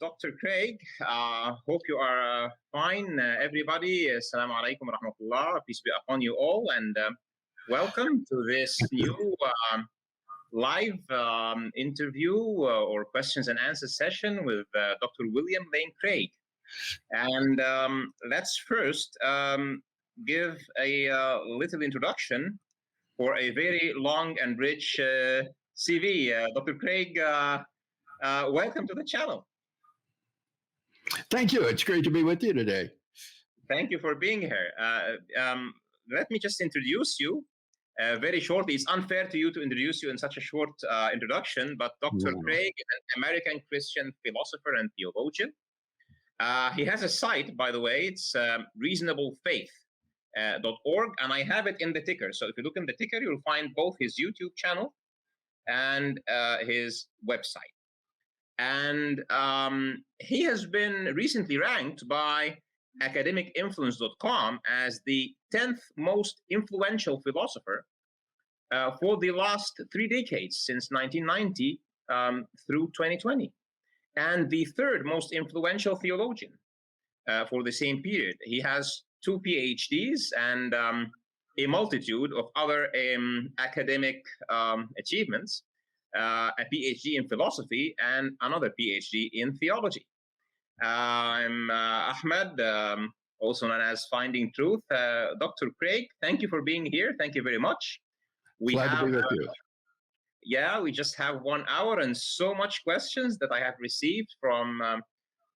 Dr. Craig. Hope you are fine, everybody. Assalamu alaikum wa rahmatullah. Peace be upon you all, and welcome to this new live interview or questions and answers session with Dr. William Lane Craig. And let's first give a little introduction for a very long and rich CV. Dr. Craig, welcome to the channel. Thank you. It's great to be with you today. Thank you for being here. Let me just introduce you very shortly. It's unfair to you to introduce you in such a short introduction, but Dr. Craig is an American Christian philosopher and theologian. He has a site, by the way. It's reasonablefaith.org, and I have it in the ticker. So if you look in the ticker, you'll find both his YouTube channel and his website. And he has been recently ranked by academicinfluence.com as the 10th most influential philosopher for the last 3 decades, since 1990 through 2020, and the 3rd most influential theologian for the same period. He has 2 PhDs and a multitude of other academic achievements. A PhD in philosophy and another PhD in theology. I'm Ahmed, also known as Finding Truth. Dr. Craig, thank you for being here. Thank you very much. Glad to be with you. Yeah, we just have 1 hour and so much questions that I have received from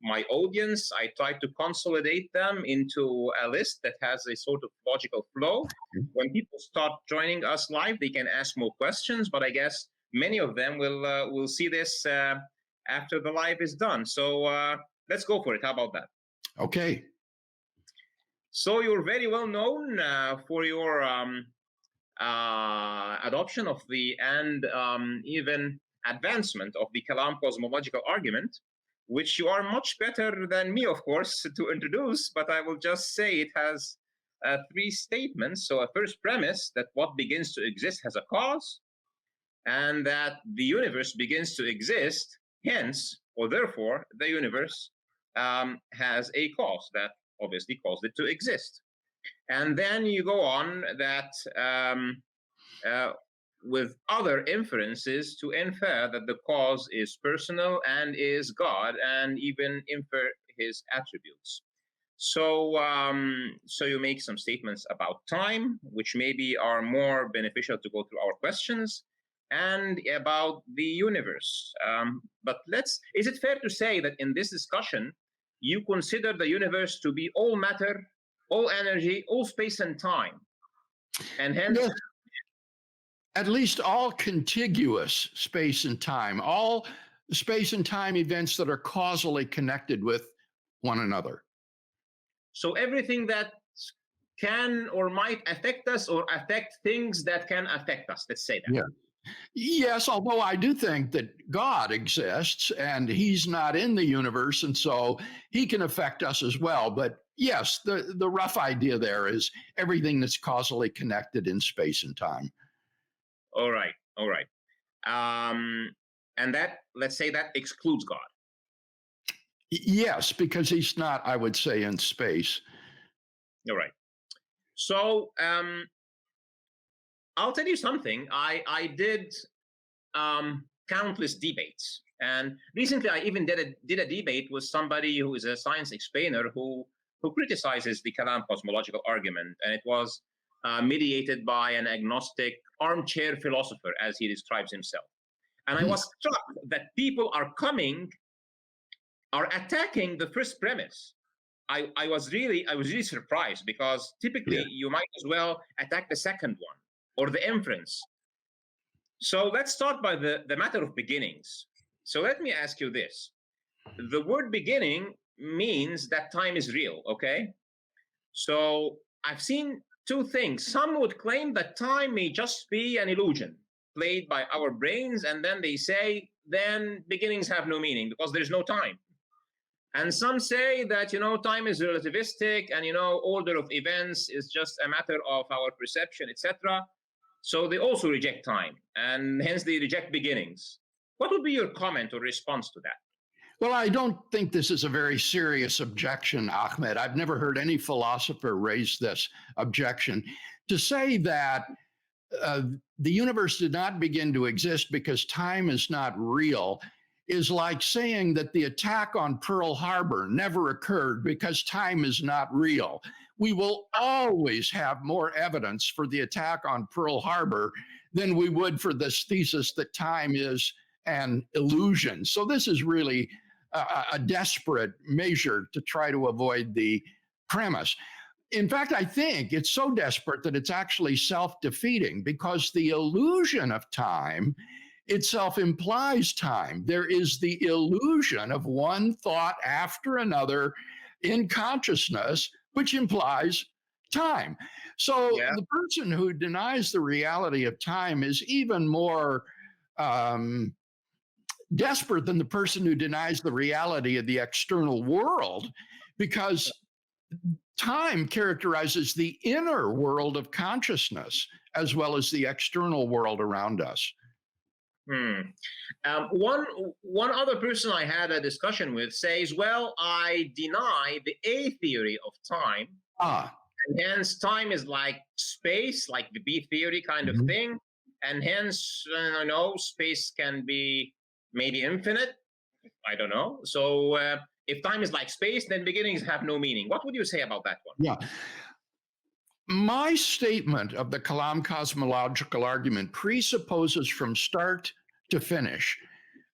my audience. I tried to consolidate them into a list that has a sort of logical flow. When people start joining us live, they can ask more questions, but I guess many of them will see this after the live is done. So let's go for it. How about that? Okay. So you're very well known for your adoption of the and even advancement of the Kalam Cosmological argument, which you are much better than me, of course, to introduce, but I will just say it has 3 statements. So a first premise that what begins to exist has a cause, and that the universe begins to exist, hence, or therefore, the universe has a cause that obviously caused it to exist. And then you go on that with other inferences to infer that the cause is personal and is God, and even infer his attributes. So, so you make some statements about time, which maybe are more beneficial to go through our questions, and about the universe. But is it fair to say that in this discussion, you consider the universe to be all matter, all energy, all space and time? And hence... Yes. At least all contiguous space and time, all space and time events that are causally connected with one another. So everything that can or might affect us, or affect things that can affect us, let's say that. Yeah. Yes, although I do think that God exists and he's not in the universe, and so he can affect us as well. But yes, the rough idea there is everything that's causally connected in space and time. All right, all right. And that, let's say that excludes God. Yes, because he's not, I would say, in space. All right. So, I'll tell you something. I did countless debates, and recently I even did a debate with somebody who is a science explainer who criticizes the Kalam cosmological argument, and it was mediated by an agnostic armchair philosopher, as he describes himself. And I was struck that people are attacking the first premise. I was really surprised, because typically you might as well attack the second one, or the inference. So let's start by the matter of beginnings. So let me ask you this. The word beginning means that time is real, okay? So I've seen 2 things. Some would claim that time may just be an illusion played by our brains, and then they say, then beginnings have no meaning because there's no time. And some say that, time is relativistic, and, order of events is just a matter of our perception, etc. So they also reject time, and hence they reject beginnings. What would be your comment or response to that? Well, I don't think this is a very serious objection, Ahmed. I've never heard any philosopher raise this objection. To say that uh, the universe did not begin to exist because time is not real is like saying that the attack on Pearl Harbor never occurred because time is not real. We will always have more evidence for the attack on Pearl Harbor than we would for this thesis that time is an illusion. So this is really a desperate measure to try to avoid the premise. In fact, I think it's so desperate that it's actually self-defeating because the illusion of time itself implies time. There is the illusion of one thought after another in consciousness, which implies time. So Yeah. the person who denies the reality of time is even more desperate than the person who denies the reality of the external world, because time characterizes the inner world of consciousness as well as the external world around us. Hmm. One other person I had a discussion with says, "Well, I deny the A theory of time, Ah, and hence time is like space, like the B theory kind of mhm. thing, and hence I know space can be maybe infinite. I don't know. So if time is like space, then beginnings have no meaning. What would you say about that one?" Yeah. My statement of the Kalam cosmological argument presupposes from start to finish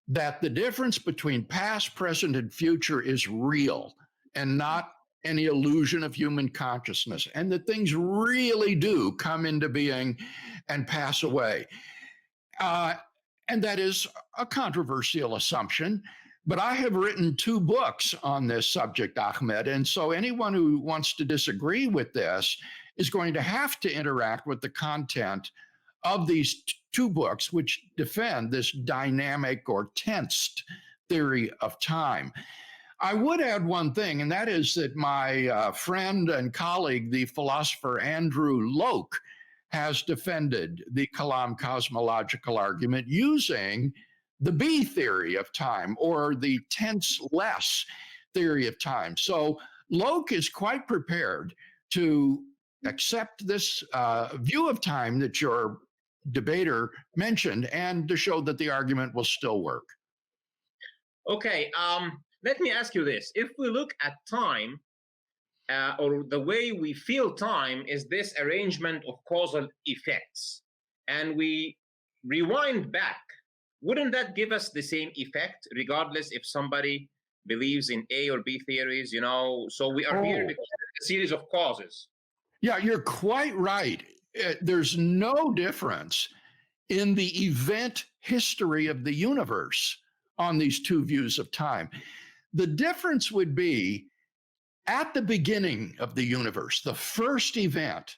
that the difference between past, present, and future is real and not any illusion of human consciousness, and that things really do come into being and pass away. Uh, and that is a controversial assumption. But I have written 2 books on this subject, Ahmed. And so anyone who wants to disagree with this is going to have to interact with the content of these 2 books, which defend this dynamic or tensed theory of time. I would add one thing, and that is that my friend and colleague, the philosopher Andrew Locke, has defended the Kalam cosmological argument using the B theory of time or the tense-less theory of time. So Locke is quite prepared to accept this view of time that your debater mentioned and to show that the argument will still work. Okay. Let me ask you this: if we look at time, or the way we feel time is this arrangement of causal effects, and we rewind back, wouldn't that give us the same effect, regardless if somebody believes in A or B theories? So we are here Oh, because of a series of causes. yeah, you're quite right. There's no difference in the event history of the universe on these 2 views of time. The difference would be at the beginning of the universe, the first event,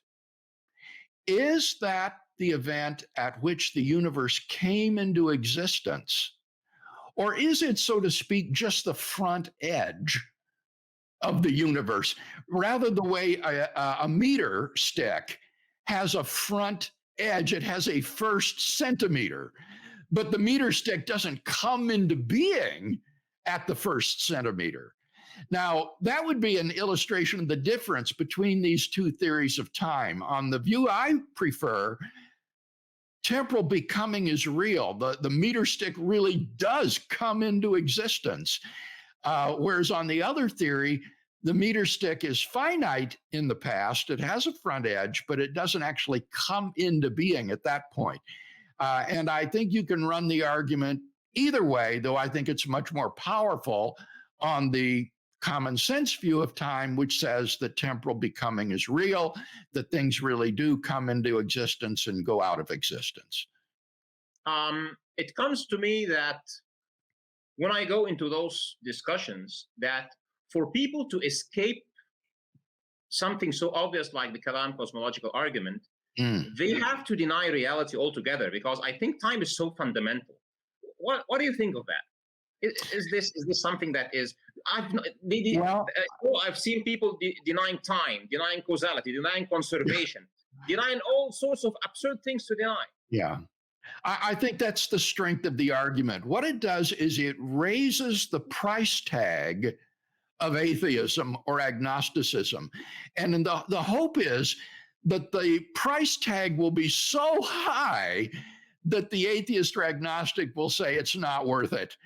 is that the event at which the universe came into existence? Or is it, so to speak, just the front edge of the universe? Rather, the way a meter stick has a front edge, it has a first centimeter, but the meter stick doesn't come into being at the first centimeter. Now, that would be an illustration of the difference between these 2 theories of time. On the view I prefer, temporal becoming is real. The meter stick really does come into existence. Whereas on the other theory, the meter stick is finite in the past. It has a front edge, but it doesn't actually come into being at that point. And I think you can run the argument either way, though I think it's much more powerful on the common sense view of time, which says that temporal becoming is real, that things really do come into existence and go out of existence. It comes to me that when I go into those discussions, that for people to escape something so obvious like the Kalam cosmological argument, they have to deny reality altogether, because I think time is so fundamental. What do you think of that? Is this something that is? Well, I've seen people denying time, denying causality, denying conservation, denying all sorts of absurd things to deny. yeah. I think that's the strength of the argument. What it does is it raises the price tag of atheism or agnosticism. And the hope is that the price tag will be so high that the atheist or agnostic will say it's not worth it.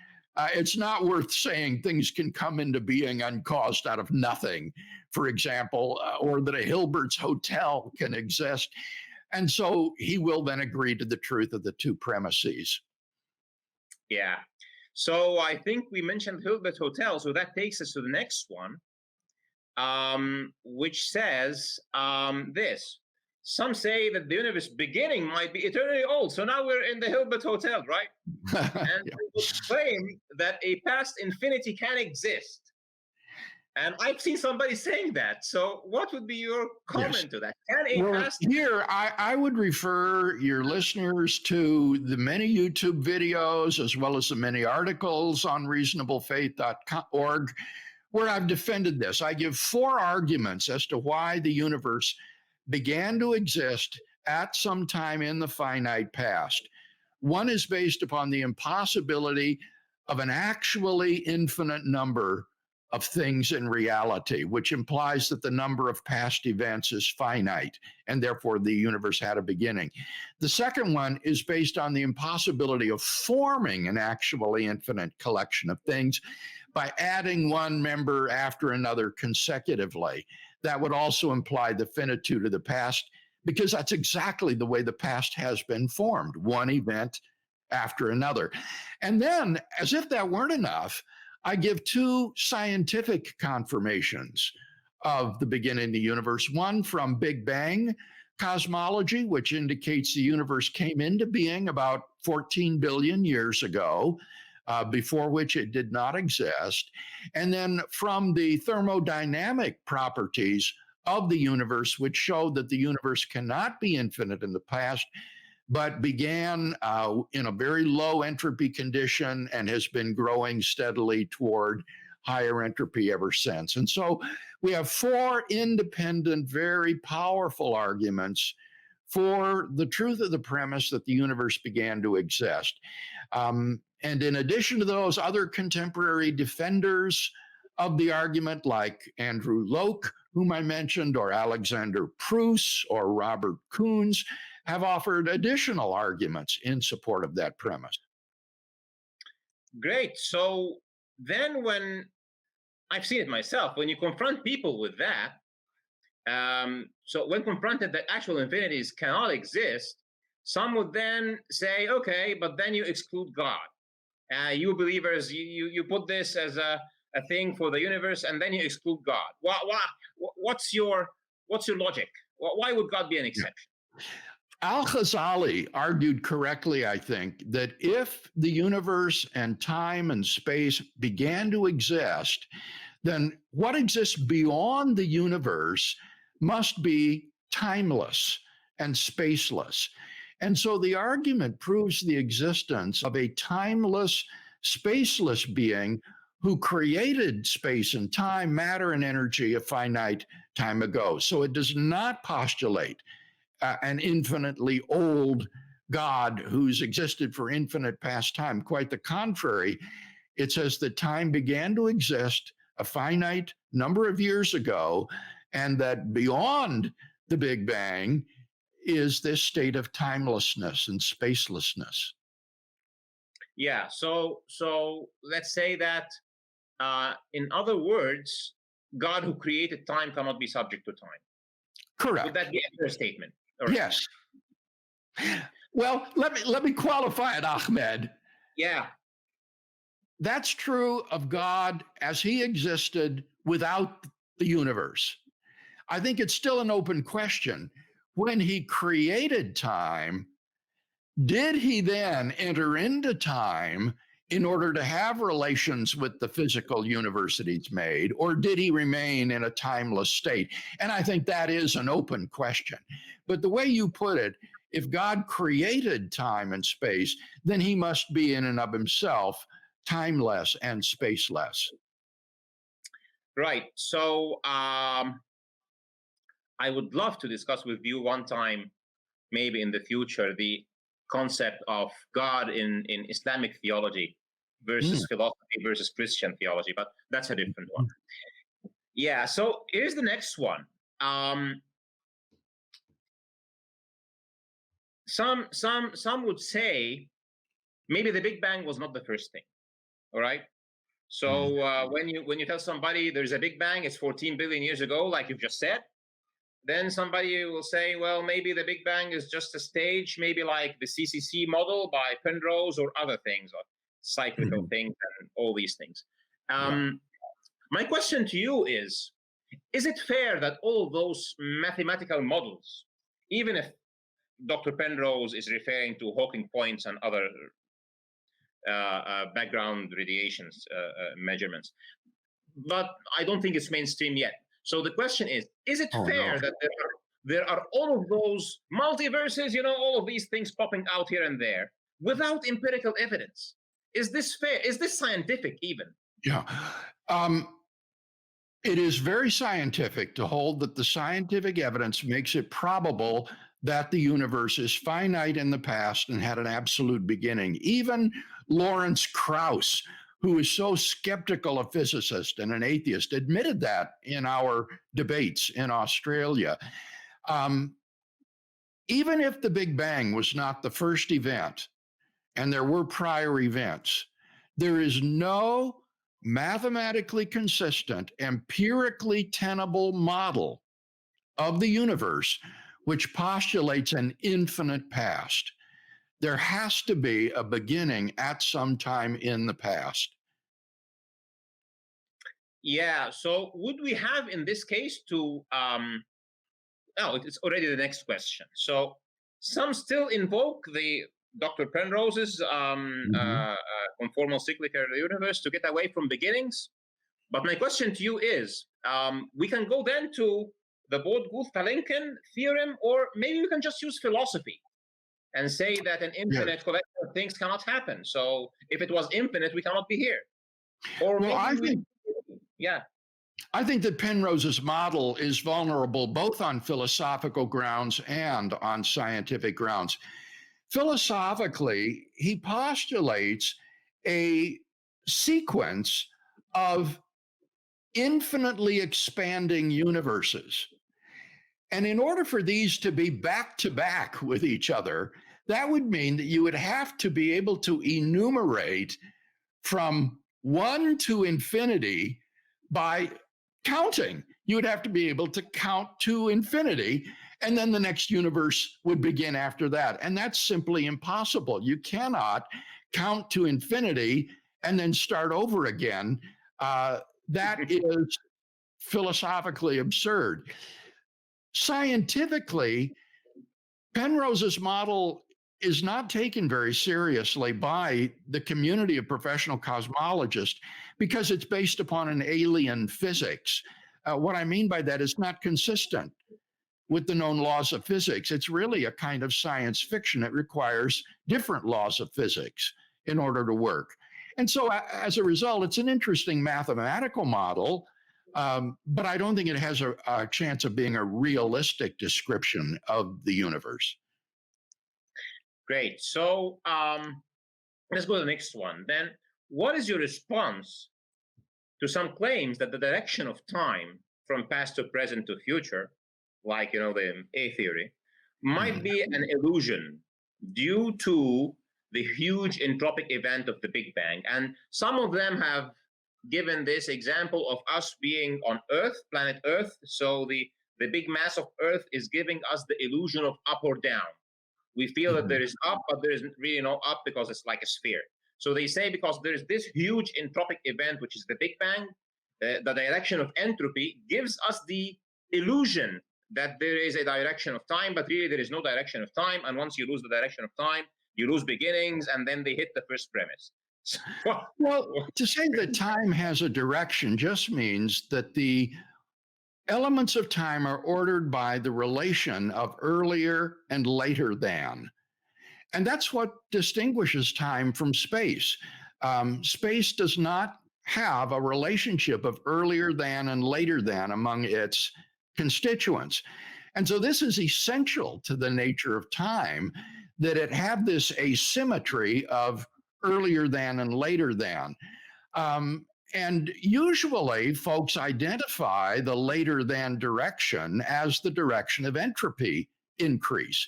It's not worth saying things can come into being uncaused out of nothing, for example, or that a Hilbert's hotel can exist. And so he will then agree to the truth of the two premises. Yeah. So I think we mentioned Hilbert Hotel, so that takes us to the next one, which says this. Some say that the universe beginning might be eternally old. So now we're in the Hilbert Hotel, right? And Yeah. they would claim that a past infinity can exist. And I've seen somebody saying that. So what would be your comment Yes. to that? Can a Well, past here I would refer your listeners to the many YouTube videos as well as the many articles on reasonablefaith.org where I've defended this. I give 4 arguments as to why the universe began to exist at some time in the finite past. One is based upon the impossibility of an actually infinite number of things in reality, which implies that the number of past events is finite, and therefore the universe had a beginning. The second one is based on the impossibility of forming an actually infinite collection of things by adding one member after another consecutively. That would also imply the finitude of the past, because that's exactly the way the past has been formed, one event after another. And then, as if that weren't enough, I give 2 scientific confirmations of the beginning of the universe. One from Big Bang cosmology, which indicates the universe came into being about 14 billion years ago, before which it did not exist. And then from the thermodynamic properties of the universe, which show that the universe cannot be infinite in the past, but began in a very low entropy condition and has been growing steadily toward higher entropy ever since. And so we have 4 independent, very powerful arguments for the truth of the premise that the universe began to exist. And in addition to those, other contemporary defenders of the argument, like Andrew Locke, whom I mentioned, or Alexander Pruss, or Robert Koons, have offered additional arguments in support of that premise. Great. So then when I've seen it myself, when you confront people with that, so when confronted that actual infinities cannot exist, some would then say, okay, but then you exclude God. You believers, you put this as a thing for the universe, and then you exclude God. What's your logic? Why would God be an exception? Al-Ghazali argued correctly, I think, that if the universe and time and space began to exist, then what exists beyond the universe must be timeless and spaceless. And so the argument proves the existence of a timeless, spaceless being who created space and time, matter and energy a finite time ago. So it does not postulate an infinitely old God who's existed for infinite past time. Quite the contrary, it says that time began to exist a finite number of years ago, and that beyond the Big Bang is this state of timelessness and spacelessness. Yeah. So let's say that, in other words, God who created time cannot be subject to time. Correct. Would that be a fair statement? Yes. Well, let me qualify it, Ahmed. Yeah. That's true of God as he existed without the universe. I think it's still an open question. When he created time, did he then enter into time in order to have relations with the physical universe that he's made, or did he remain in a timeless state? And I think that is an open question. But the way you put it, if God created time and space, then he must be in and of himself timeless and spaceless. Right. So I would love to discuss with you one time, maybe in the future, the concept of God in Islamic theology versus philosophy versus Christian theology, but that's a different one. Yeah, so here's the next one. Some would say maybe the Big Bang was not the first thing. All right. So when you tell somebody there's a Big Bang, it's 14 billion years ago, like you've just said, then somebody will say, well, maybe the Big Bang is just a stage, maybe like the CCC model by Penrose or other things, or cyclical things and all these things. My question to you is it fair that all those mathematical models, even if Dr. Penrose is referring to Hawking points and other background radiations measurements, but I don't think it's mainstream yet. So the question is it fair that there are all of those multiverses, all of these things popping out here and there without empirical evidence? Is this fair? Is this scientific even? Yeah. It is very scientific to hold that the scientific evidence makes it probable that the universe is finite in the past and had an absolute beginning. Even Lawrence Krauss, who is so skeptical a physicist and an atheist, admitted that in our debates in Australia. Even if the Big Bang was not the first event and there were prior events, there is no mathematically consistent, empirically tenable model of the universe which postulates an infinite past. There has to be a beginning at some time in the past. Yeah, so would we have in this case to, it's already the next question. So some still invoke the Dr. Penrose's conformal cyclical universe to get away from beginnings. But my question to you is, we can go then to the Bode-Guth-Palinkin theorem, or maybe we can just use philosophy and say that an infinite collection of things cannot happen. So if it was infinite, we cannot be here. Or well, I think that Penrose's model is vulnerable both on philosophical grounds and on scientific grounds. Philosophically, he postulates a sequence of infinitely expanding universes. And in order for these to be back to back with each other, that would mean that you would have to be able to enumerate from 1 to infinity by counting. You would have to be able to count to infinity, and then the next universe would begin after that. And that's simply impossible. You cannot count to infinity and then start over again. That is philosophically absurd. Scientifically, Penrose's model is not taken very seriously by the community of professional cosmologists because it's based upon an alien physics. What I mean by that is not consistent with the known laws of physics. It's really a kind of science fiction. It requires different laws of physics in order to work. And so as a result, it's an interesting mathematical model, but I don't think it has a chance of being a realistic description of the universe. Great. So let's go to the next one. Then what is your response to some claims that the direction of time from past to present to future, like, the A theory, might be an illusion due to the huge entropic event of the Big Bang? And some of them have given this example of us being on Earth, planet Earth. So the big mass of Earth is giving us the illusion of up or down. We feel that there is up, but there isn't really no up because it's like a sphere. So they say because there's this huge entropic event, which is the Big Bang, the direction of entropy gives us the illusion that there is a direction of time, but really there is no direction of time. And once you lose the direction of time, you lose beginnings, and then they hit the first premise. Well, to say that time has a direction just means that the elements of time are ordered by the relation of earlier and later than. And that's what distinguishes time from space. Space does not have a relationship of earlier than and later than among its constituents. And so this is essential to the nature of time, that it had this asymmetry of earlier than and later than. And usually folks identify the later than direction as the direction of entropy increase.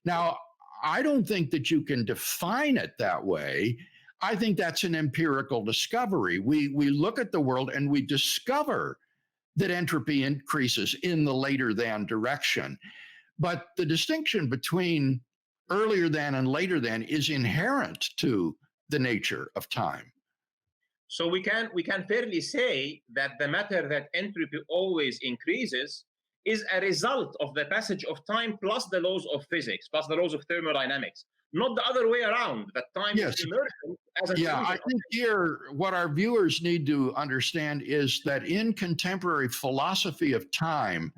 Now, I don't think that you can define it that way. I think that's an empirical discovery. We look at the world and we discover that entropy increases in the later than direction. But the distinction between earlier than and later than is inherent to the nature of time. So we can fairly say that the matter that entropy always increases is a result of the passage of time plus the laws of physics, plus the laws of thermodynamics, not the other way around, that time Yes. is emergent as a Yeah, I think here what our viewers need to understand is that in contemporary philosophy of time,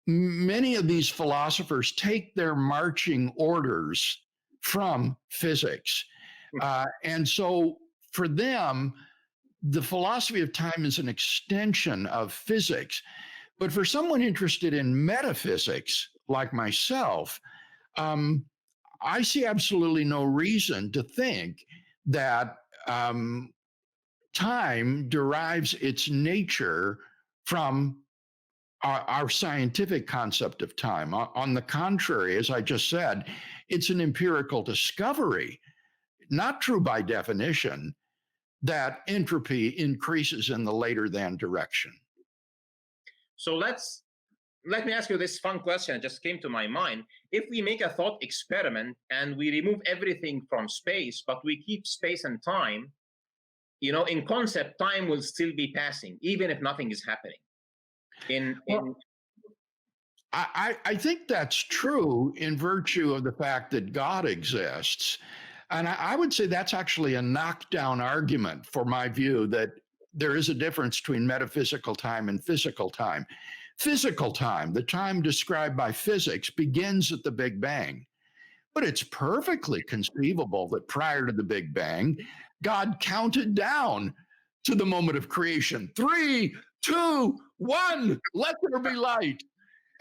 many of these philosophers take their marching orders from physics. And so for them, the philosophy of time is an extension of physics. But for someone interested in metaphysics, like myself, I see absolutely no reason to think that time derives its nature from our scientific concept of time. On the contrary, as I just said, it's an empirical discovery, not true by definition, that entropy increases in the later than direction. So let me ask you this fun question that just came to my mind. If we make a thought experiment and we remove everything from space, but we keep space and time, in concept, time will still be passing, even if nothing is happening. I think that's true in virtue of the fact that God exists. And I would say that's actually a knockdown argument for my view that there is a difference between metaphysical time and physical time. Physical time, the time described by physics, begins at the Big Bang. But it's perfectly conceivable that prior to the Big Bang, God counted down to the moment of creation. 3, 2, 1, let there be light.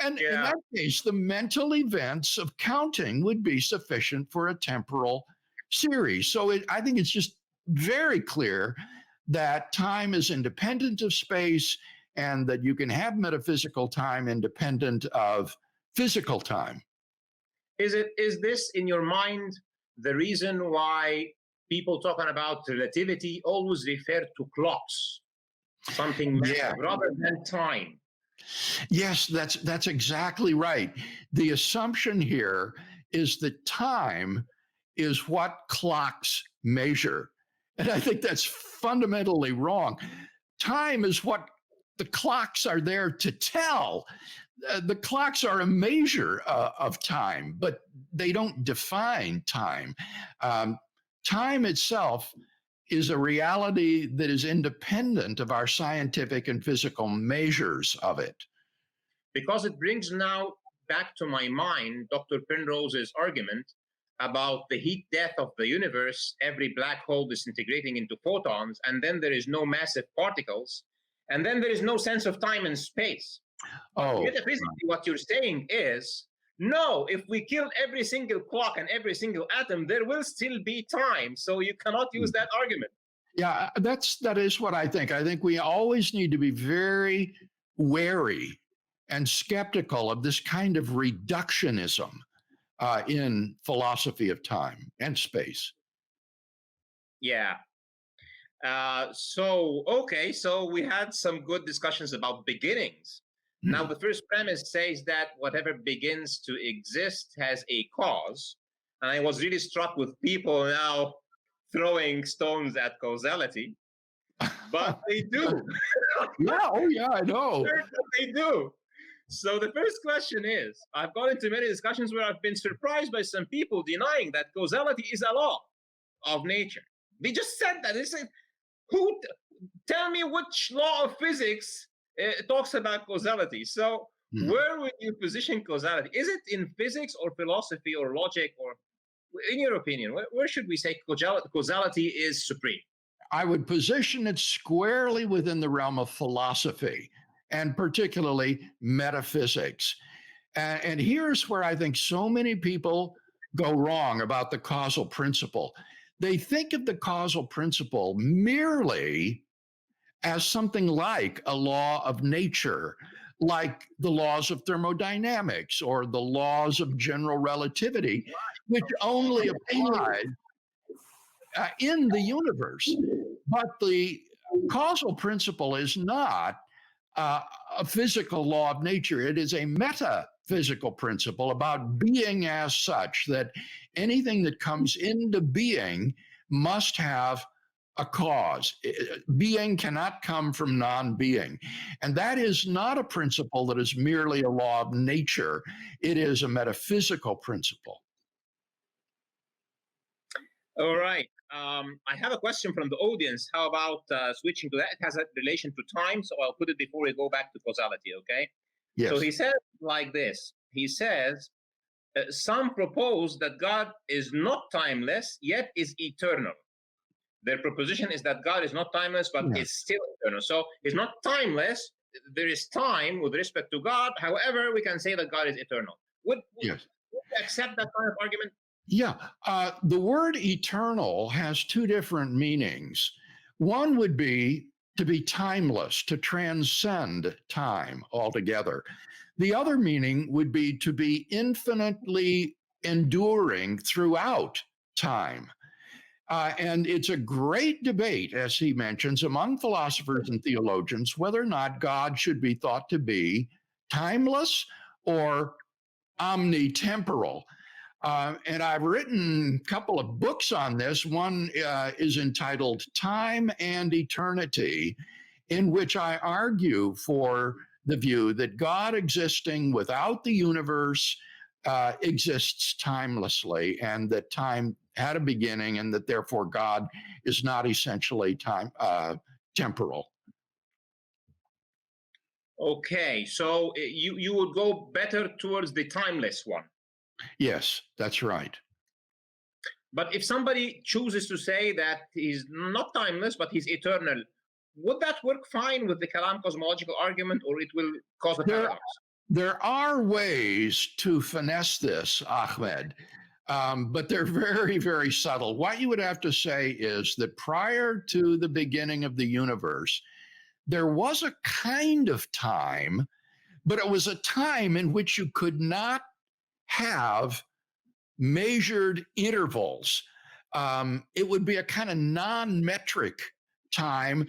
And in that case, the mental events of counting would be sufficient for a temporal series. So I think it's just very clear that time is independent of space and that you can have metaphysical time independent of physical time. Is this, in your mind, the reason why people talking about relativity always refer to clocks, something massive, rather than time? Yes, that's exactly right. The assumption here is that time is what clocks measure. And I think that's fundamentally wrong. Time is what the clocks are there to tell. The clocks are a measure of time, but they don't define time. Time itself is a reality that is independent of our scientific and physical measures of it. Because it brings now back to my mind Dr. Penrose's argument about the heat death of the universe, every black hole disintegrating into photons, and then there is no massive particles, and then there is no sense of time and space. Metaphysically, what you're saying is, no, if we kill every single clock and every single atom, there will still be time. So you cannot use that argument. Yeah, that is what I think. I think we always need to be very wary and skeptical of this kind of reductionism in philosophy of time and space. Yeah. So we had some good discussions about beginnings. Now, the first premise says that whatever begins to exist has a cause. And I was really struck with people now throwing stones at causality, but they do. Yeah, I know. They do. So the first question is, I've gone into many discussions where I've been surprised by some people denying that causality is a law of nature. They just said that. They said, tell me which law of physics talks about causality. So where would you position causality? Is it in physics or philosophy or logic, or in your opinion, where should we say causality is supreme? I would position it squarely within the realm of philosophy and particularly metaphysics. And here's where I think so many people go wrong about the causal principle. They think of the causal principle merely as something like a law of nature, like the laws of thermodynamics or the laws of general relativity, which only apply in the universe. But the causal principle is not a physical law of nature. It is a metaphysical principle about being as such, that anything that comes into being must have a cause. Being cannot come from non-being. And that is not a principle that is merely a law of nature. It is a metaphysical principle. All right. I have a question from the audience. How about switching to that? It has a relation to time, so I'll put it before we go back to causality, okay? Yes. So he says like this. He says, some propose that God is not timeless, yet is eternal. Their proposition is that God is not timeless, but is still eternal. So he's not timeless. There is time with respect to God. However, we can say that God is eternal. Would you accept that kind of argument? Yeah. The word eternal has two different meanings. One would be to be timeless, to transcend time altogether. The other meaning would be to be infinitely enduring throughout time. And it's a great debate, as he mentions, among philosophers and theologians, whether or not God should be thought to be timeless or omnitemporal. And I've written a couple of books on this. One is entitled Time and Eternity, in which I argue for the view that God existing without the universe exists timelessly, and that time had a beginning, and that therefore God is not essentially temporal. Okay, so you would go better towards the timeless one. Yes, that's right. But if somebody chooses to say that he's not timeless, but he's eternal, would that work fine with the Kalam cosmological argument, or it will cause a paradox? There are ways to finesse this, Ahmed, but they're very, very subtle. What you would have to say is that prior to the beginning of the universe, there was a kind of time, but it was a time in which you could not have measured intervals. It would be a kind of non-metric time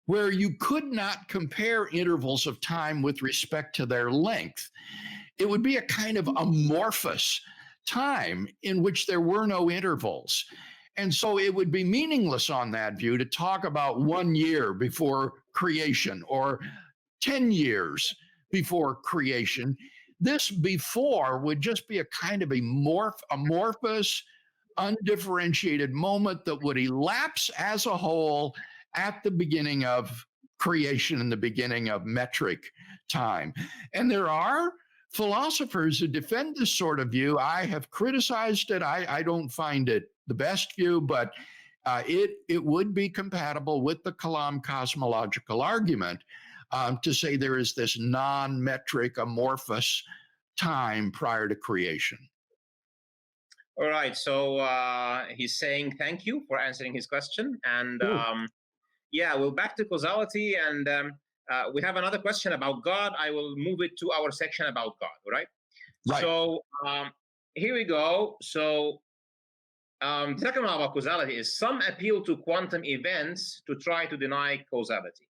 where you could not compare intervals of time with respect to their length. It would be a kind of amorphous time in which there were no intervals. And so it would be meaningless on that view to talk about 1 year before creation or 10 years before creation. This before would just be a kind of amorphous, undifferentiated moment that would elapse as a whole at the beginning of creation and the beginning of metric time. And there are philosophers who defend this sort of view. I have criticized it. I don't find it the best view, but it would be compatible with the Kalam cosmological argument to say there is this non-metric amorphous time prior to creation. All right, so he's saying thank you for answering his question. And yeah, we'll back to causality, and we have another question about God. I will move it to our section about God, right? So here we go. So the second one about causality is some appeal to quantum events to try to deny causality.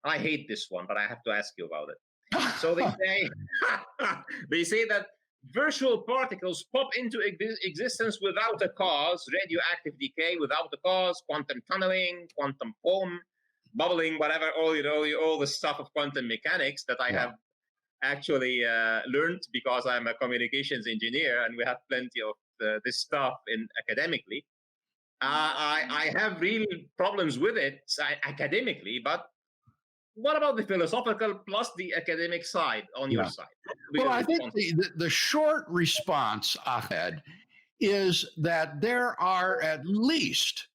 I hate this one, but I have to ask you about it. So they say that virtual particles pop into existence without a cause, radioactive decay without a cause, quantum tunneling, quantum foam, bubbling, whatever, all the stuff of quantum mechanics that I have actually learned because I'm a communications engineer, and we have plenty of this stuff academically. I have real problems with it academically, but what about the philosophical plus the academic side on your side? Well, I think the short response, Ahmed, is that there are at least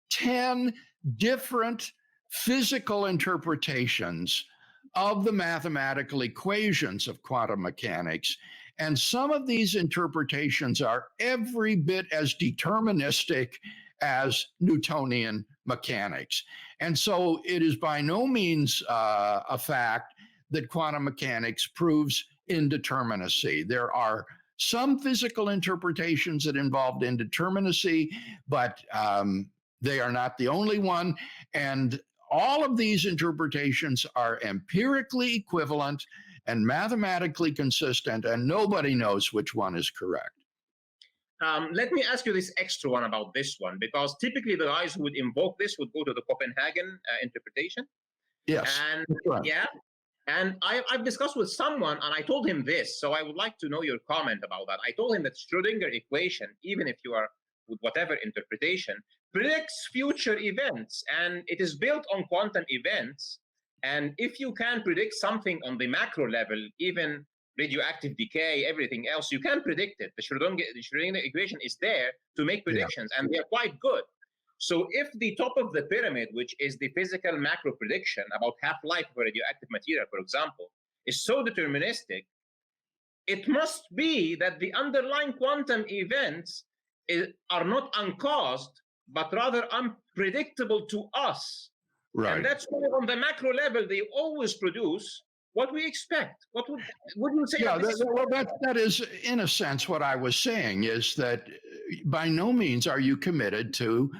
10 different physical interpretations of the mathematical equations of quantum mechanics, And some of these interpretations are every bit as deterministic as Newtonian mechanics. And so it is by no means a fact that quantum mechanics proves indeterminacy. There are some physical interpretations that involved indeterminacy, but they are not the only one. And all of these interpretations are empirically equivalent and mathematically consistent, and nobody knows which one is correct. Let me ask you this extra one about this one, because typically the guys who would invoke this would go to the Copenhagen interpretation. Yes. And yeah, and I've discussed with someone, and I told him this, so I would like to know your comment about that. I told him that Schrödinger equation, even if you are with whatever interpretation, predicts future events, and it is built on quantum events. And if you can predict something on the macro level, even radioactive decay, everything else, you can predict it. The Schrödinger equation is there to make predictions, and they're quite good. So if the top of the pyramid, which is the physical macro prediction about half-life of radioactive material, for example, is so deterministic, it must be that the underlying quantum events are not uncaused, but rather unpredictable to us. Right. And that's why on the macro level, they always produce what we expect. What would you say? Yeah, that is, in a sense, what I was saying is that by no means are you committed to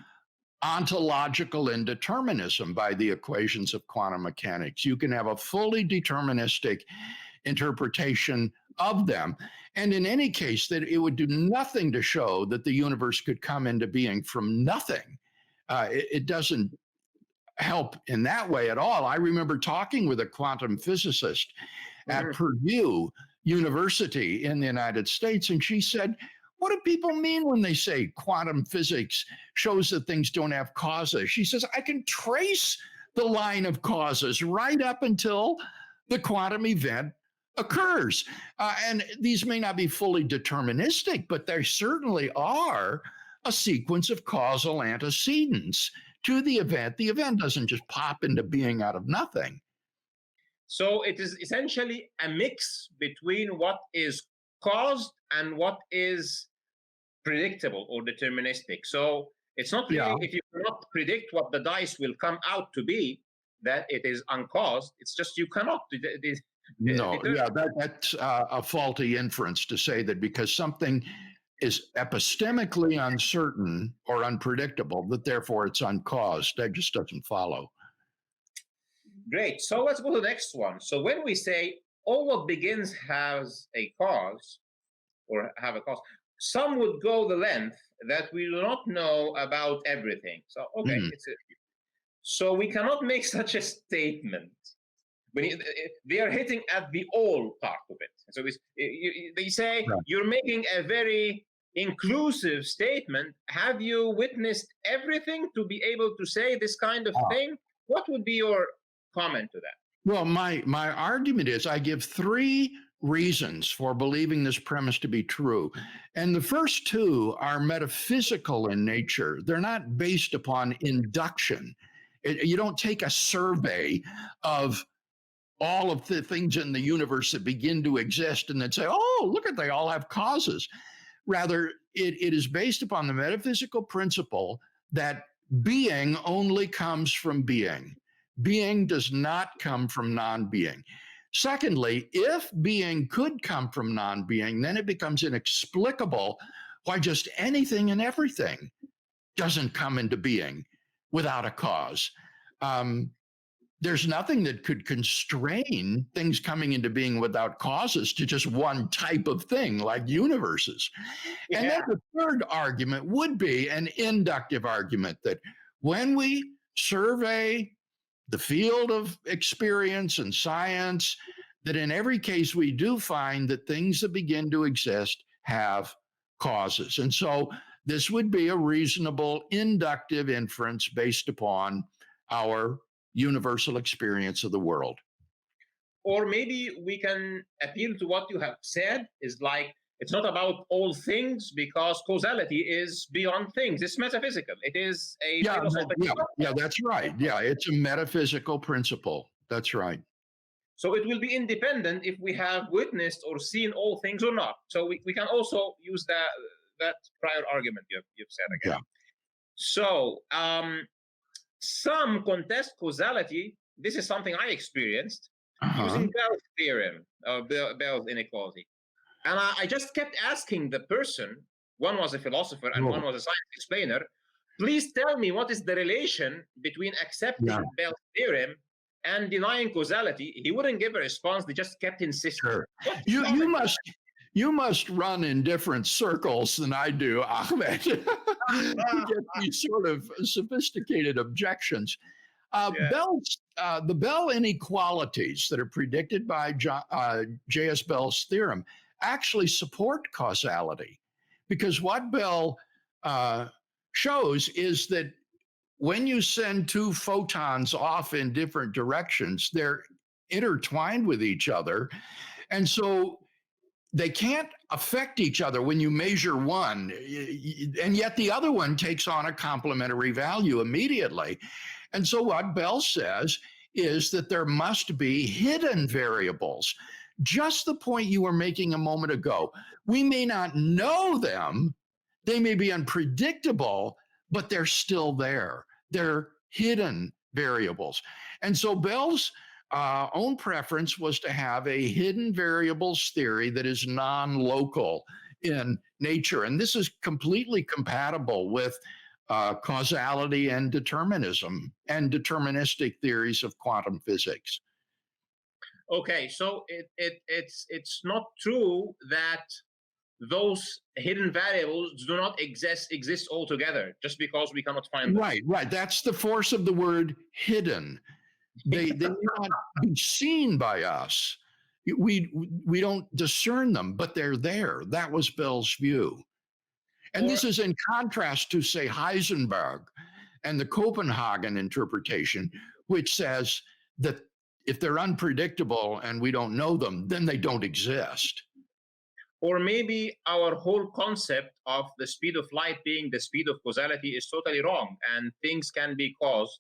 ontological indeterminism by the equations of quantum mechanics. You can have a fully deterministic interpretation of them. And in any case, that it would do nothing to show that the universe could come into being from nothing. It doesn't help in that way at all. I remember talking with a quantum physicist at Purdue University in the United States, and she said, what do people mean when they say quantum physics shows that things don't have causes? She says, I can trace the line of causes right up until the quantum event occurs. And these may not be fully deterministic, but they certainly are a sequence of causal antecedents to the event. The event doesn't just pop into being out of nothing. So it is essentially a mix between what is caused and what is predictable or deterministic. So it's not really, if you cannot predict what the dice will come out to be, that it is uncaused. It's just you cannot. That's a faulty inference to say that because something is epistemically uncertain or unpredictable, that therefore it's uncaused. That just doesn't follow. Great. So let's go to the next one. So when we say all what begins has a cause or have a cause, some would go the length that we do not know about everything. So, okay, so we cannot make such a statement. They are hitting at the all part of it. So they say, you're making a very inclusive statement. Have you witnessed everything to be able to say this kind of thing? What would be your comment to that? Well, my argument is I give three reasons for believing this premise to be true. And the first two are metaphysical in nature. They're not based upon induction. You don't take a survey of all of the things in the universe that begin to exist and then say, oh, look at, they all have causes. Rather, it is based upon the metaphysical principle that being only comes from being. Being does not come from non-being. Secondly, if being could come from non-being, then it becomes inexplicable why just anything and everything doesn't come into being without a cause. There's nothing that could constrain things coming into being without causes to just one type of thing like universes. Yeah. And then the third argument would be an inductive argument that when we survey the field of experience and science, that in every case we do find that things that begin to exist have causes. And so this would be a reasonable inductive inference based upon our universal experience of the world. Or maybe we can appeal to what you have said, is like, it's not about all things because causality is beyond things. It's metaphysical. It is a philosophical. Yeah, that's right. Yeah, it's a metaphysical principle. That's right. So it will be independent if we have witnessed or seen all things or not. So we can also use that prior argument you've said again. Yeah. So some contest causality. This is something I experienced using Bell's theorem, Bell's inequality. And I just kept asking the person, one was a philosopher and one was a science explainer, please tell me what is the relation between accepting Bell's theorem and denying causality. He wouldn't give a response. They just kept insisting. Sure. You must run in different circles than I do, Ahmed, to get these sort of sophisticated objections. The Bell inequalities that are predicted by J.S. Bell's theorem actually support causality, because what Bell shows is that when you send two photons off in different directions, they're intertwined with each other. And so they can't affect each other when you measure one, and yet the other one takes on a complementary value immediately. And so what Bell says is that there must be hidden variables, just the point you were making a moment ago. We may not know them, they may be unpredictable, but they're still there. They're hidden variables. And so Bell's own preference was to have a hidden variables theory that is non-local in nature. And this is completely compatible with causality and determinism and deterministic theories of quantum physics. Okay, so it's not true that those hidden variables do not exist altogether just because we cannot find them. Right. That's the force of the word hidden. They may not be seen by us. We don't discern them, but they're there. That was Bell's view. And this is in contrast to, say, Heisenberg and the Copenhagen interpretation, which says that if they're unpredictable and we don't know them, then they don't exist. Or maybe our whole concept of the speed of light being the speed of causality is totally wrong, and things can be caused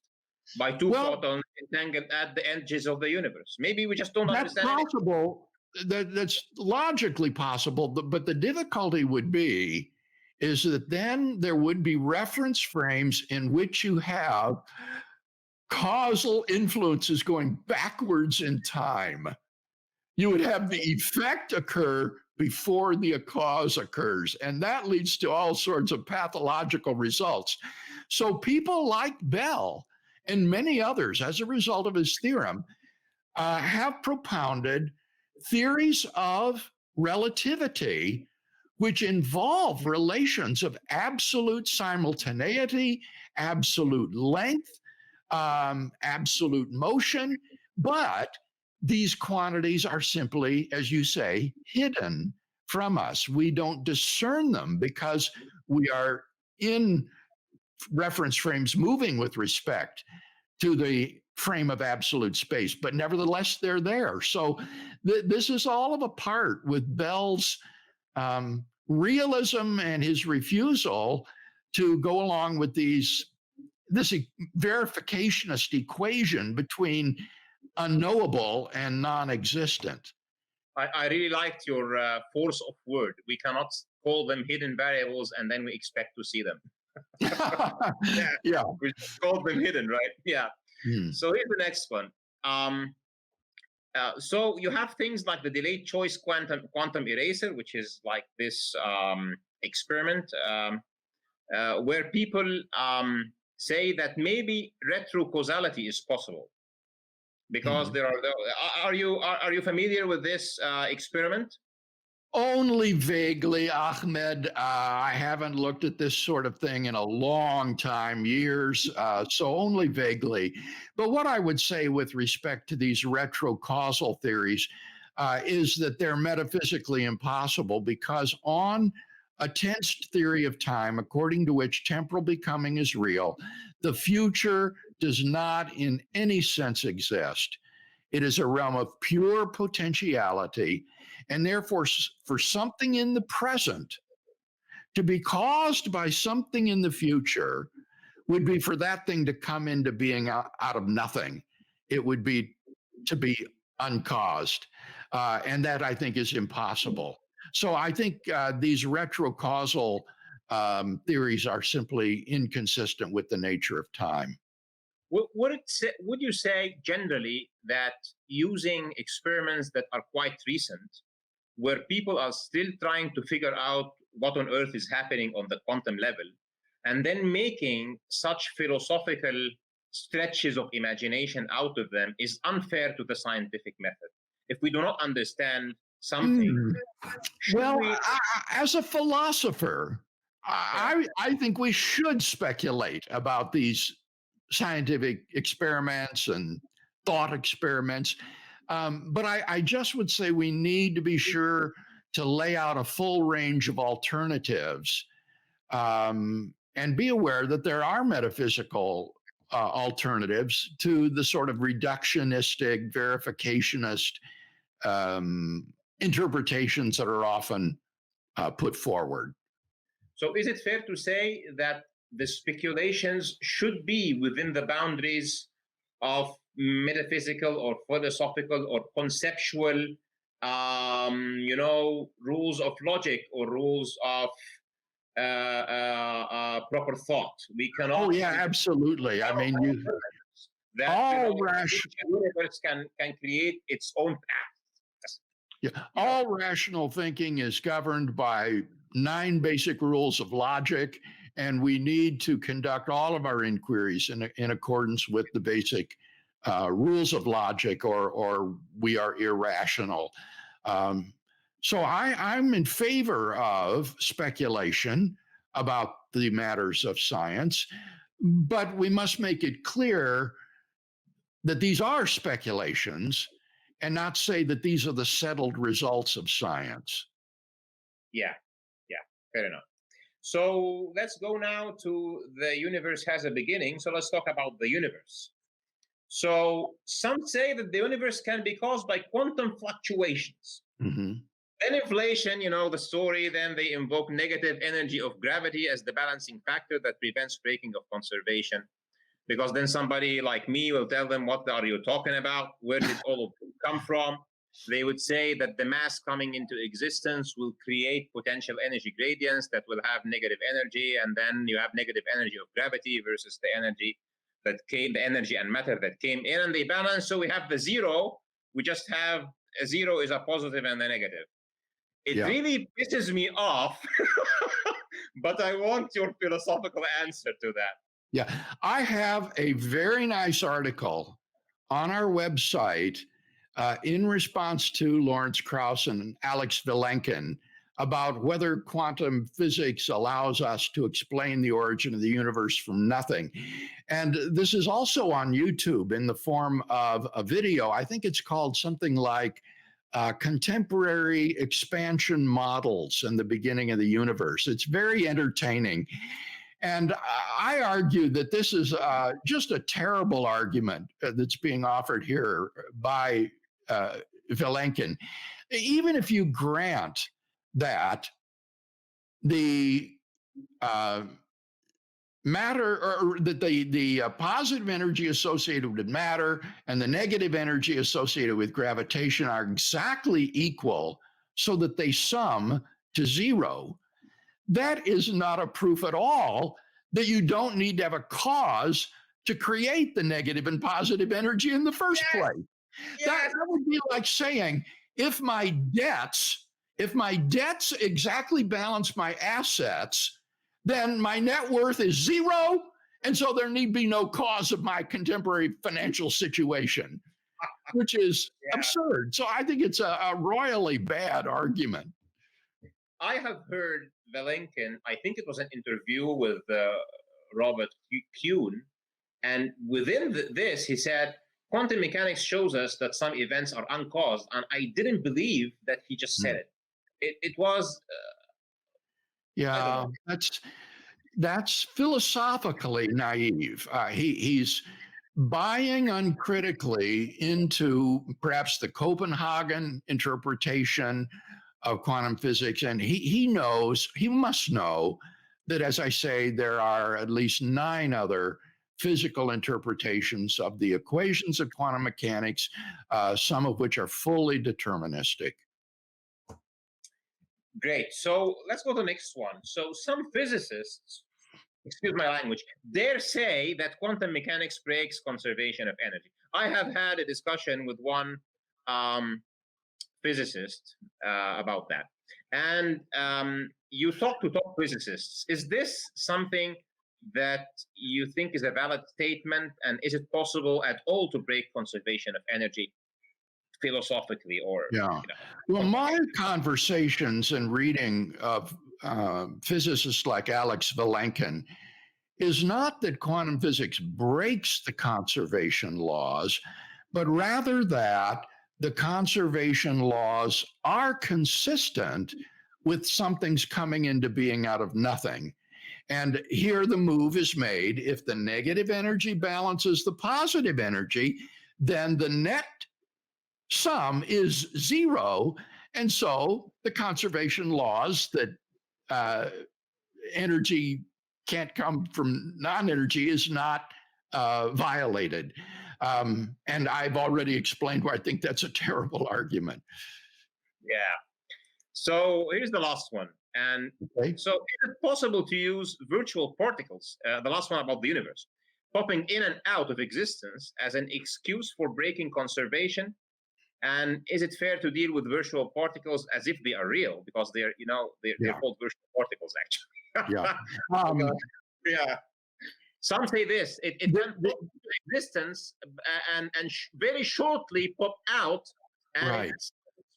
by two photons entangled at the edges of the universe. Maybe we just don't understand. That's possible. That's logically possible. But the difficulty would be is that then there would be reference frames in which you have causal influences going backwards in time. You would have the effect occur before the cause occurs, and that leads to all sorts of pathological results. So people like Bell and many others, as a result of his theorem, have propounded theories of relativity which involve relations of absolute simultaneity, absolute length, absolute motion, but these quantities are simply, as you say, hidden from us. We don't discern them because we are in reference frames moving with respect to the frame of absolute space, but nevertheless, they're there. So this is all of a part with Bell's realism and his refusal to go along with this verificationist equation between unknowable and non-existent. I really liked your force of word. We cannot call them hidden variables and then we expect to see them. Yeah. We just call them hidden, right? Yeah. So here's the next one. So you have things like the delayed choice quantum eraser, which is like this experiment where people say that maybe retrocausality is possible. Because there are you familiar with this experiment? Only vaguely, Ahmed. I haven't looked at this sort of thing in a long time, years, so only vaguely. But what I would say with respect to these retrocausal theories is that they're metaphysically impossible, because on a tensed theory of time, according to which temporal becoming is real, the future does not in any sense exist. It is a realm of pure potentiality, and therefore for something in the present to be caused by something in the future would be for that thing to come into being out of nothing. It would be to be uncaused. And that I think is impossible. So I think these retrocausal theories are simply inconsistent with the nature of time. Would you say generally that using experiments that are quite recent, where people are still trying to figure out what on earth is happening on the quantum level, and then making such philosophical stretches of imagination out of them is unfair to the scientific method? If we do not understand something, Well, we? as a philosopher, Yeah. I think we should speculate about these scientific experiments and thought experiments. But I just would say we need to be sure to lay out a full range of alternatives, and be aware that there are metaphysical alternatives to the sort of reductionistic, verificationist interpretations that are often put forward. So is it fair to say that the speculations should be within the boundaries of metaphysical or philosophical or conceptual, rules of logic or rules of proper thought? We Oh cannot yeah, absolutely. I mean, that all each universe can create its own path. yeah, all rational thinking is governed by 9 basic rules of logic, and we need to conduct all of our inquiries in accordance with the basic rules of logic, or we are irrational. Um, so I'm in favor of speculation about the matters of science, but we must make it clear that these are speculations and not say that these are the settled results of science. Yeah, yeah, fair enough. So let's go now to the universe has a beginning. So let's talk about the universe. So some say that the universe can be caused by quantum fluctuations. Mm-hmm. Then inflation, the story, then they invoke negative energy of gravity as the balancing factor that prevents breaking of conservation. Because then somebody like me will tell them, what are you talking about? Where did all of it come from? They would say that the mass coming into existence will create potential energy gradients that will have negative energy, and then you have negative energy of gravity versus the energy the energy and matter that came in, and they balance. So we have the zero. We just have a zero is a positive and a negative. It really pisses me off, but I want your philosophical answer to that. Yeah, I have a very nice article on our website in response to Lawrence Krauss and Alex Vilenkin about whether quantum physics allows us to explain the origin of the universe from nothing. And this is also on YouTube in the form of a video. I think it's called something like Contemporary Expansion Models and the Beginning of the Universe. It's very entertaining. And I argue that this is just a terrible argument that's being offered here by Vilenkin. Even if you grant that the matter, or that the positive energy associated with matter and the negative energy associated with gravitation are exactly equal so that they sum to zero, that is not a proof at all that you don't need to have a cause to create the negative and positive energy in the first place. Yes. That would be like saying, if my debts exactly balance my assets, then my net worth is zero, and so there need be no cause of my contemporary financial situation, which is absurd. So I think it's a royally bad argument. I have heard Vilenkin, I think it was an interview with Robert Kuhn, and within this, he said, quantum mechanics shows us that some events are uncaused, and I didn't believe that he just said it. It was... yeah, that's philosophically naive. He's buying uncritically into perhaps the Copenhagen interpretation of quantum physics, and he must know that, as I say, there are at least 9 other physical interpretations of the equations of quantum mechanics, some of which are fully deterministic. Great. So let's go to the next one. So some physicists, excuse my language, dare say that quantum mechanics breaks conservation of energy. I have had a discussion with one physicist about that. And you talk to top physicists. Is this something that you think is a valid statement? And is it possible at all to break conservation of energy philosophically or? Yeah. Well, my conversations and reading of physicists like Alex Vilenkin is not that quantum physics breaks the conservation laws, but rather that the conservation laws are consistent with something's coming into being out of nothing. And here the move is made. If the negative energy balances the positive energy, then the net sum is zero. And so the conservation laws that energy can't come from non-energy is not violated. And I've already explained why I think that's a terrible argument. Yeah. So here's the last one. And Okay. so is it possible to use virtual particles, the last one about the universe, popping in and out of existence as an excuse for breaking conservation? And is it fair to deal with virtual particles as if they are real? Because they're, they're called virtual particles, actually. Yeah. Yeah. Some say this, it went into existence and very shortly pop out, and Right. it's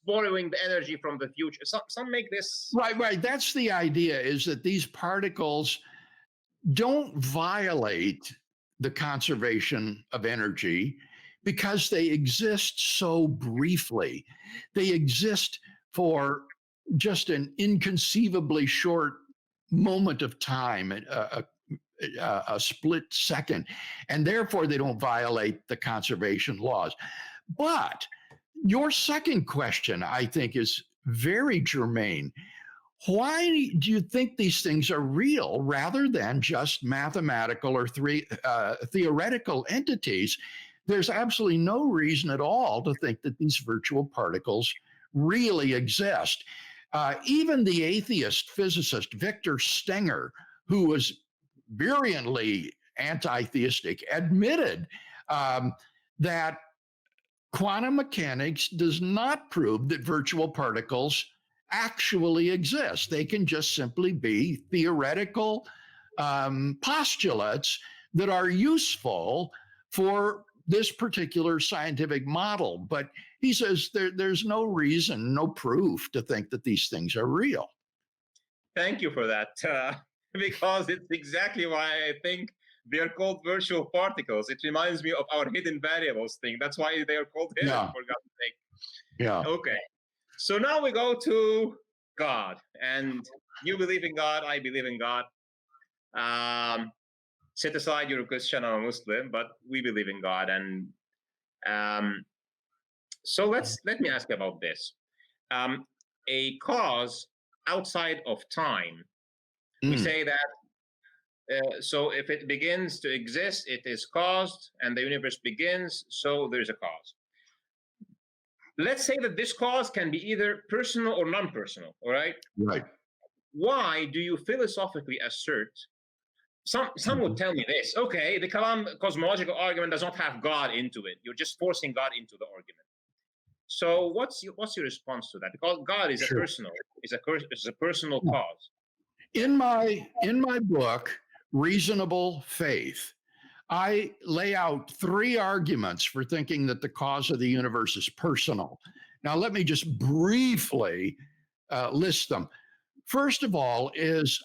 borrowing the energy from the future. Some make this. Right. That's the idea, is that these particles don't violate the conservation of energy because they exist so briefly. They exist for just an inconceivably short moment of time, a split second, and therefore they don't violate the conservation laws. But your second question, I think, is very germane. Why do you think these things are real rather than just mathematical or theoretical entities? There's absolutely no reason at all to think that these virtual particles really exist. Even the atheist physicist Victor Stenger, who was virulently anti-theistic, admitted that quantum mechanics does not prove that virtual particles actually exist. They can just simply be theoretical postulates that are useful for this particular scientific model. But he says there's no reason, no proof to think that these things are real. Thank you for that, because it's exactly why I think they're called virtual particles. It reminds me of our hidden variables thing. That's why they're called hidden, for God's sake. Yeah. Okay. So now we go to God. And you believe in God, I believe in God. Set aside you're a Christian or a Muslim, but we believe in God. And so let me ask you about this. A cause outside of time, we say that so if it begins to exist, it is caused, and the universe begins, so there's a cause. Let's say that this cause can be either personal or non-personal, all right? Right. Why do you philosophically assert, some would tell me this, okay, the Kalam cosmological argument does not have God into it. You're just forcing God into the argument. So what's your response to that? Because God is Sure. is a personal cause. In my book, Reasonable Faith, I lay out 3 arguments for thinking that the cause of the universe is personal. Now, let me just briefly list them. First of all is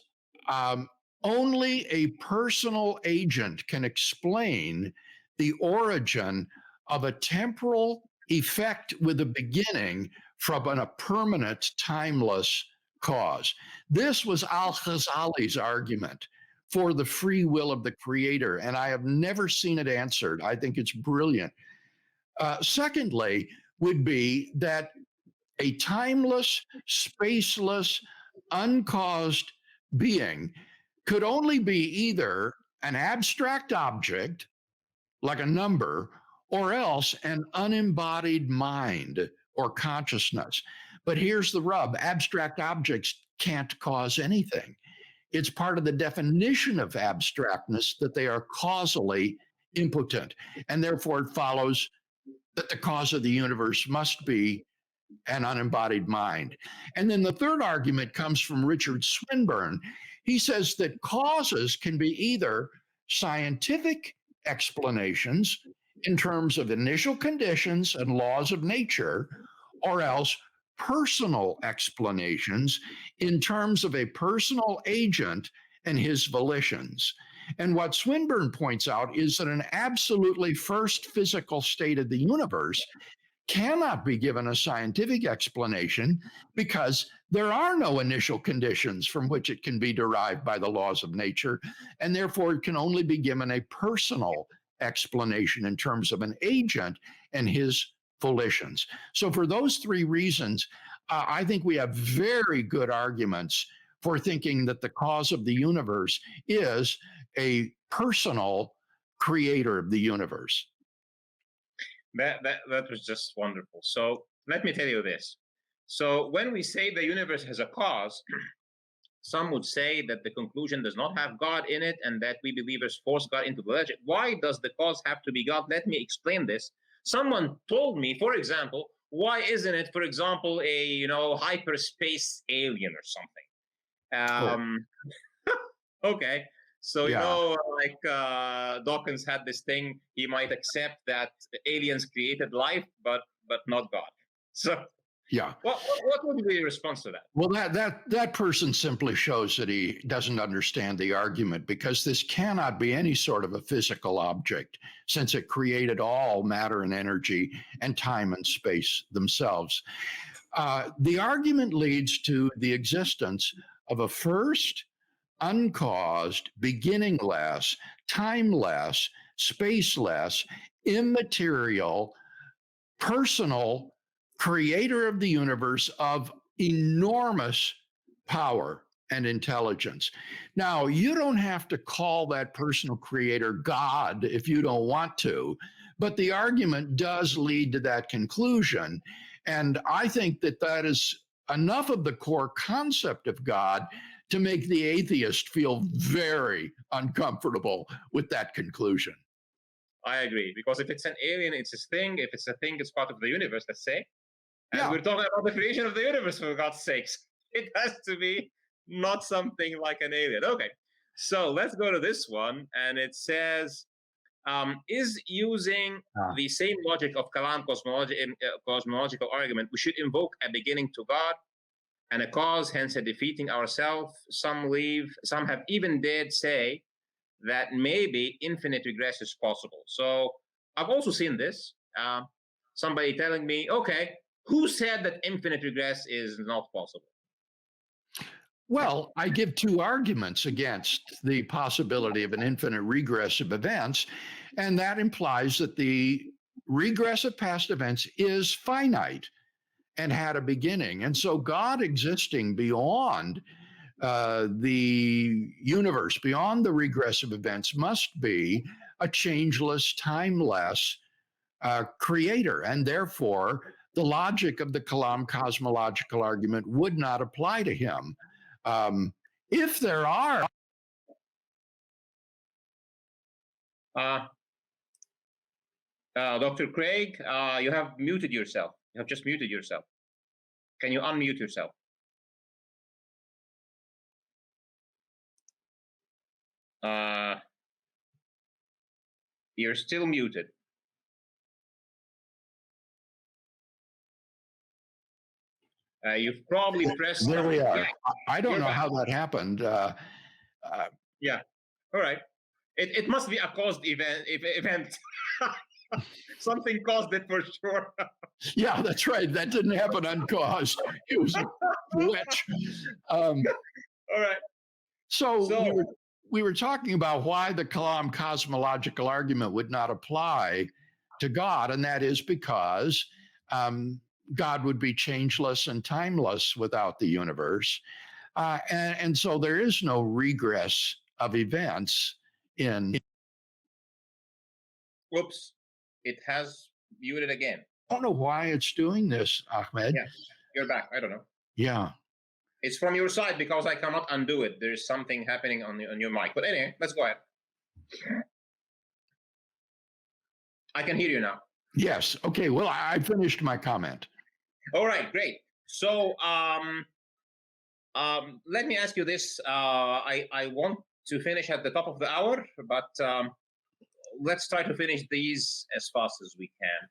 only a personal agent can explain the origin of a temporal effect with a beginning from a permanent, timeless cause. This was Al-Ghazali's argument for the free will of the creator, and I have never seen it answered. I think it's brilliant. Secondly, would be that a timeless, spaceless, uncaused being could only be either an abstract object like a number, or else an unembodied mind or consciousness. But here's the rub: abstract objects can't cause anything. It's part of the definition of abstractness that they are causally impotent. And therefore, it follows that the cause of the universe must be an unembodied mind. And then the third argument comes from Richard Swinburne. He says that causes can be either scientific explanations in terms of initial conditions and laws of nature, or else personal explanations in terms of a personal agent and his volitions. And what Swinburne points out is that an absolutely first physical state of the universe cannot be given a scientific explanation because there are no initial conditions from which it can be derived by the laws of nature, and therefore it can only be given a personal explanation in terms of an agent and his volitions. So for those three reasons, I think we have very good arguments for thinking that the cause of the universe is a personal creator of the universe. That was just wonderful. So let me tell you this. So when we say the universe has a cause, some would say that the conclusion does not have God in it and that we believers force God into the legend. Why does the cause have to be God? Let me explain this. Someone told me, for example, why isn't it, for example, a hyperspace alien or something? Okay. So, like Dawkins had this thing, he might accept that aliens created life, but not God. So, yeah. What would be your response to that? Well, that person simply shows that he doesn't understand the argument, because this cannot be any sort of a physical object, since it created all matter and energy and time and space themselves. The argument leads to the existence of a first, uncaused, beginningless, timeless, spaceless, immaterial, personal creator of the universe of enormous power and intelligence. Now, you don't have to call that personal creator God if you don't want to, but the argument does lead to that conclusion. And I think that that is enough of the core concept of God to make the atheist feel very uncomfortable with that conclusion. I agree, because if it's an alien, it's his thing. If it's a thing, it's part of the universe, let's say. And we're talking about the creation of the universe, for God's sakes. It has to be not something like an alien. Okay, so let's go to this one. And it says, is using the same logic of Kalam cosmological argument, we should invoke a beginning to God and a cause, hence a defeating ourselves. Some have even dared say that maybe infinite regress is possible. So I've also seen this. Somebody telling me, okay, who said that infinite regress is not possible? Well, I give two arguments against the possibility of an infinite regress of events, and that implies that the regress of past events is finite and had a beginning. And so God existing beyond the universe, beyond the regress of events, must be a changeless, timeless creator. And therefore, the logic of the Kalam cosmological argument would not apply to him. If there are... Dr. Craig, you have muted yourself. You have just muted yourself. Can you unmute yourself? You're still muted. You've probably pressed... There we are. I don't know how that happened. Yeah. All right. It must be a caused event. Something caused it for sure. Yeah, that's right. That didn't happen uncaused. It was a glitch. All right. So we were talking about why the Kalam cosmological argument would not apply to God, and that is because God would be changeless and timeless without the universe. And so there is no regress of events in. Whoops, it has muted again. I don't know why it's doing this, Ahmed. Yeah, you're back. I don't know. Yeah. It's from your side because I cannot undo it. There's something happening on your mic. But anyway, let's go ahead. I can hear you now. Yes. Okay. Well, I finished my comment. All right, great. So let me ask you this. I want to finish at the top of the hour, but let's try to finish these as fast as we can.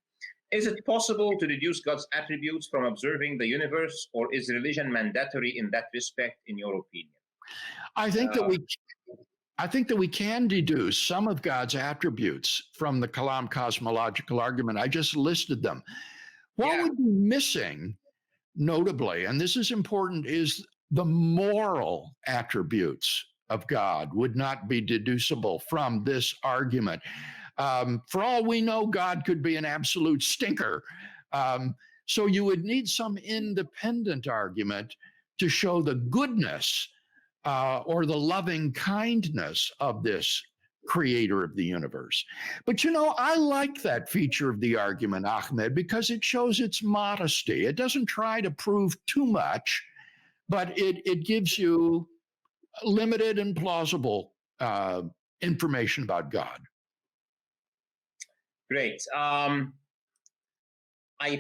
Is it possible to deduce God's attributes from observing the universe, or is religion mandatory in that respect, in your opinion? I think that we can deduce some of God's attributes from the Kalam cosmological argument. I just listed them. What would be missing, notably, and this is important, is the moral attributes of God would not be deducible from this argument. For all we know, God could be an absolute stinker. So you would need some independent argument to show the goodness or the loving kindness of this creator of the universe. But I like that feature of the argument, Ahmed, because it shows its modesty. It doesn't try to prove too much, but it gives you limited and plausible information about God. Great. I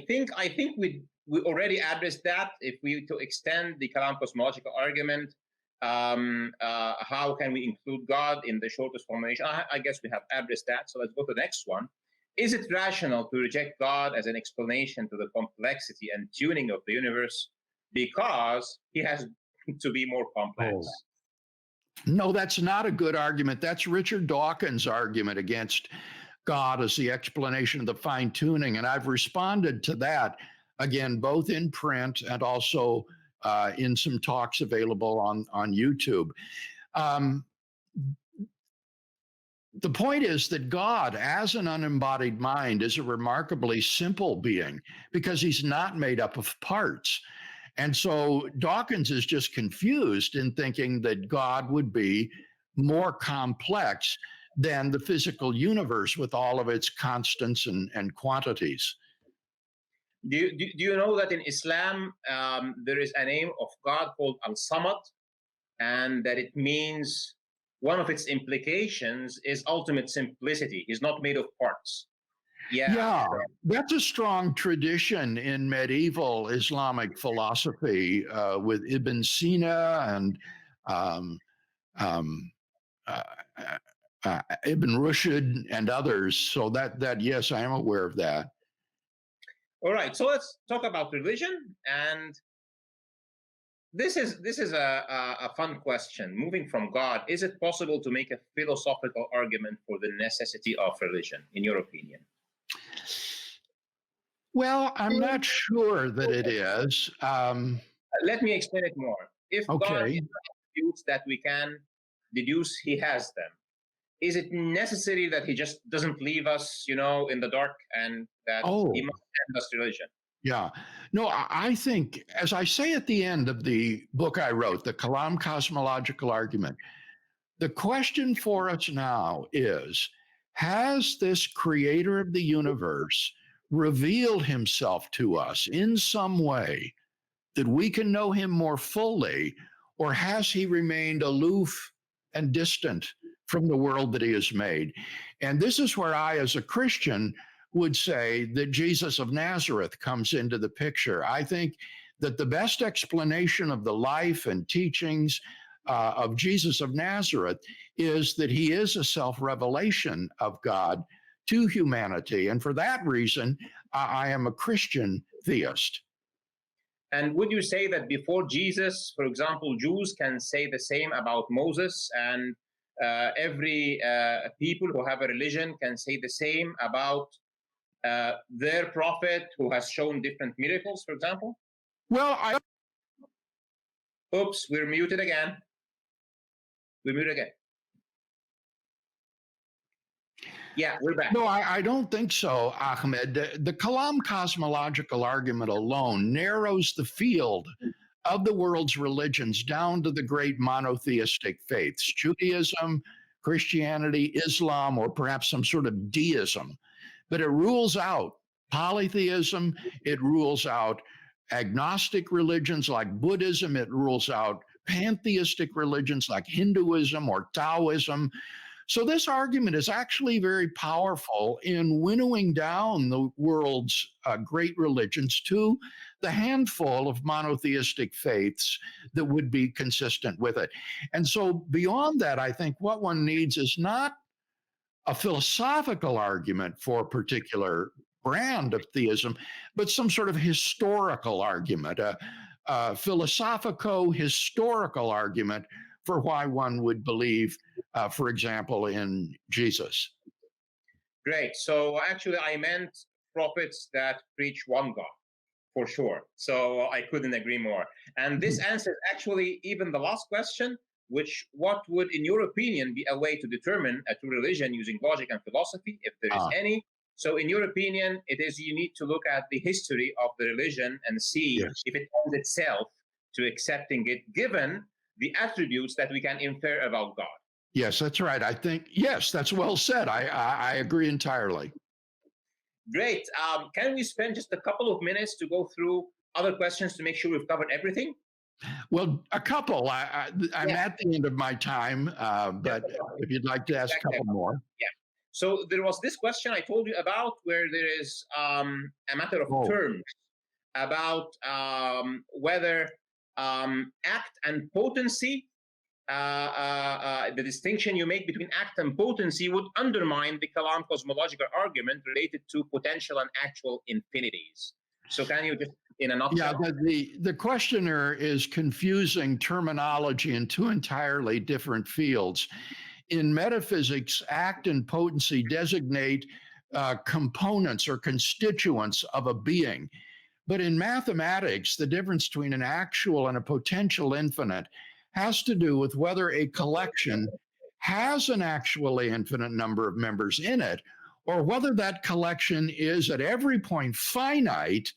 think we already addressed that. If we to extend the Kalam cosmological argument, how can we include God in the shortest formulation? I guess we have addressed that. So let's go to the next one. Is it rational to reject God as an explanation to the complexity and tuning of the universe because he has to be more complex? Oh. No, that's not a good argument. That's Richard Dawkins' argument against God as the explanation of the fine tuning. And I've responded to that, again, both in print and also in some talks available on YouTube. The point is that God, as an unembodied mind, is a remarkably simple being because he's not made up of parts. And so Dawkins is just confused in thinking that God would be more complex than the physical universe with all of its constants and quantities. Do you know that in Islam there is a name of God called Al-Samad, and that it means, one of its implications is ultimate simplicity. He's not made of parts. Yeah, that's a strong tradition in medieval Islamic philosophy with Ibn Sina and Ibn Rushd and others. So that yes, I am aware of that. All right, so let's talk about religion, and this is a fun question. Moving from God, is it possible to make a philosophical argument for the necessity of religion, in your opinion? Well, I'm not sure that it is. Let me explain it more. If God has attributes that we can deduce he has them, is it necessary that he just doesn't leave us, in the dark, and that he must send us religion? Yeah. No, I think, as I say at the end of the book I wrote, the Kalam Cosmological Argument, the question for us now is, has this creator of the universe revealed himself to us in some way that we can know him more fully, or has he remained aloof and distant from the world that he has made? And this is where I, as a Christian, would say that Jesus of Nazareth comes into the picture. I think that the best explanation of the life and teachings of Jesus of Nazareth is that he is a self-revelation of God to humanity. And for that reason, I am a Christian theist. And would you say that before Jesus, for example, Jews can say the same about Moses, and every people who have a religion can say the same about their prophet who has shown different miracles, for example? Well, Oops, we're muted again. We're muted again. Yeah, we're back. No, I don't think so, Ahmed. The Kalam cosmological argument alone narrows the field of the world's religions down to the great monotheistic faiths: Judaism, Christianity, Islam, or perhaps some sort of deism. But it rules out polytheism, it rules out agnostic religions like Buddhism, it rules out pantheistic religions like Hinduism or Taoism. So, this argument is actually very powerful in winnowing down the world's great religions to the handful of monotheistic faiths that would be consistent with it. And so, beyond that, I think what one needs is not a philosophical argument for a particular brand of theism, but some sort of historical argument, a philosophico-historical argument for why one would believe, for example, in Jesus. Great. So actually, I meant prophets that preach one God, for sure. So I couldn't agree more. And this answers actually even the last question, which what would, in your opinion, be a way to determine a true religion using logic and philosophy, if there is any? So in your opinion, it is you need to look at the history of the religion and see if it lends itself to accepting it, given the attributes that we can infer about God. Yes, that's right. I think, yes, that's well said. I agree entirely. Great. Can we spend just a couple of minutes to go through other questions to make sure we've covered everything? Well, a couple. I'm at the end of my time, but if you'd like to ask a couple more. Yeah. So there was this question I told you about where there is a matter of terms about whether act and potency, the distinction you make between act and potency would undermine the Kalam cosmological argument related to potential and actual infinities. So can you just, in a nutshell? Yeah, the questioner is confusing terminology in two entirely different fields. In metaphysics, act and potency designate components or constituents of a being. But in mathematics, the difference between an actual and a potential infinite has to do with whether a collection has an actually infinite number of members in it, or whether that collection is at every point finite,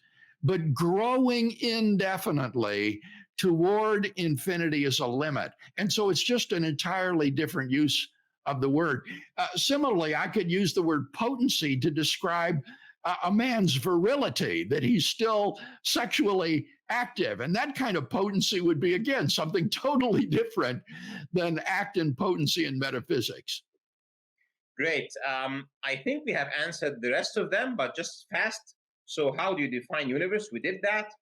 but growing indefinitely toward infinity as a limit. And so it's just an entirely different use of the word. Similarly, I could use the word potency to describe a man's virility, that he's still sexually active. And that kind of potency would be, again, something totally different than act and potency in metaphysics. Great. I think we have answered the rest of them, but just fast. So how do you define universe? We did that.